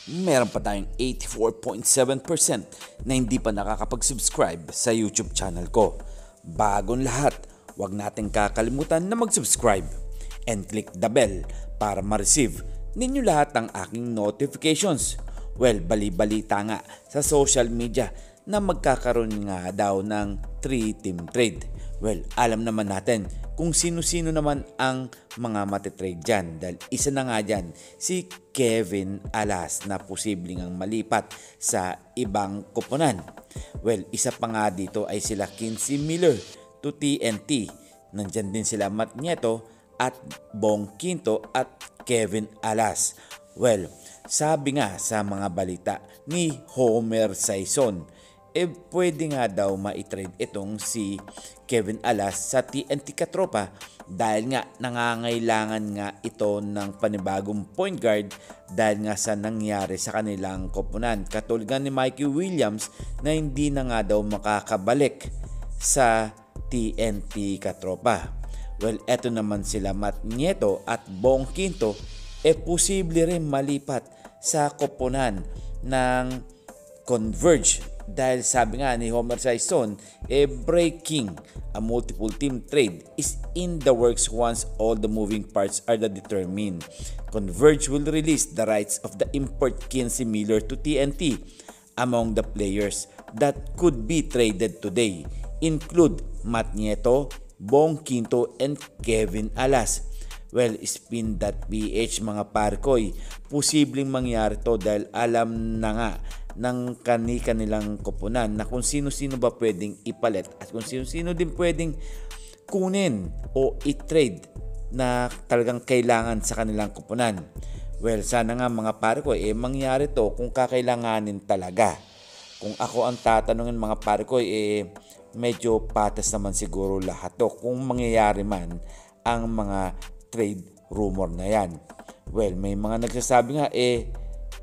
meron pa tayong 84.7% na hindi pa nakakapag-subscribe sa YouTube channel ko. Bagong lahat, huwag natin kakalimutan na mag-subscribe and click the bell para ma-receive ninyo lahat ng aking notifications. Well, bali-balita nga sa social media na magkakaroon nga daw ng 3-team trade. Well, alam naman natin kung sino-sino naman ang mga matitrade dyan dahil isa na nga dyan si Kevin Alas na posibleng ang malipat sa ibang koponan. Well, isa pa nga dito ay sila Quincy Miller to TNT. Nandyan din sila Matt Nieto at Bong Quinto at Kevin Alas. Well, sabi nga sa mga balita ni Homer Sison, pwede nga daw ma-trade itong si Kevin Alas sa TNT Katropa dahil nga nangangailangan nga ito ng panibagong point guard dahil nga sa nangyari sa kanilang koponan. Katulad ni Mikey Williams na hindi na nga daw makakabalik sa TNT Katropa. Well, eto naman sila Matt Nieto at Bong Quinto posible rin malipat sa koponan ng Converge dahil sabi nga ni Homer Sison, breaking a multiple team trade is in the works once all the moving parts are determined. Converge will release the rights of the import Quincy Miller to TNT. Among the players that could be traded today include Matt Nieto, Bong Quinto, and Kevin Alas. Well, spin.ph mga parkoy, posibleng mangyari to dahil alam na nga ng kanilang koponan na kung sino-sino ba pwedeng ipalit at kung sino-sino din pwedeng kunin o i-trade na talagang kailangan sa kanilang koponan. Well, sana nga mga parkoy, mangyari to kung kakailanganin talaga. Kung ako ang tatanungin mga parkoy, medyo patas naman siguro lahat to kung mangyayari man ang mga trade rumor na yan. Well, may mga nagsasabi nga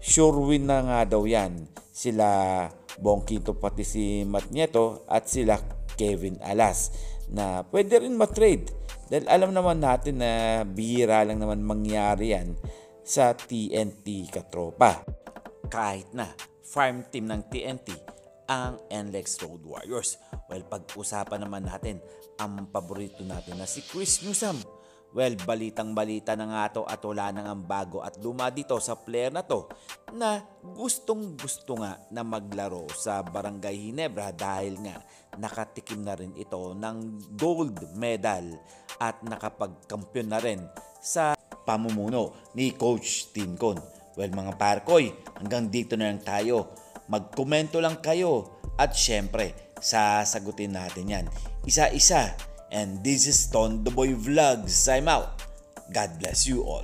sure win na nga daw yan sila Bong Quinto pati si Matt Nieto at sila Kevin Alas na pwede rin matrade dahil alam naman natin na bihira lang naman mangyari yan sa TNT Katropa. Kahit na farm team ng TNT ang NLEX Road Warriors. Well, pag-usapan naman natin ang paborito natin na si Chris Newsome. Well, balitang-balita na nga to at wala na ang bago at luma dito sa player na to na gustong-gusto nga na maglaro sa Barangay Ginebra dahil nga nakatikim na rin ito ng gold medal at nakapagkampiyon na rin sa pamumuno ni Coach Tincon. Well, mga parkoy, hanggang dito na lang tayo. Magkomento lang kayo at syempre, sasagutin natin yan isa-isa. And this is Ton the Boy Vlogs. I'm out. God bless you all.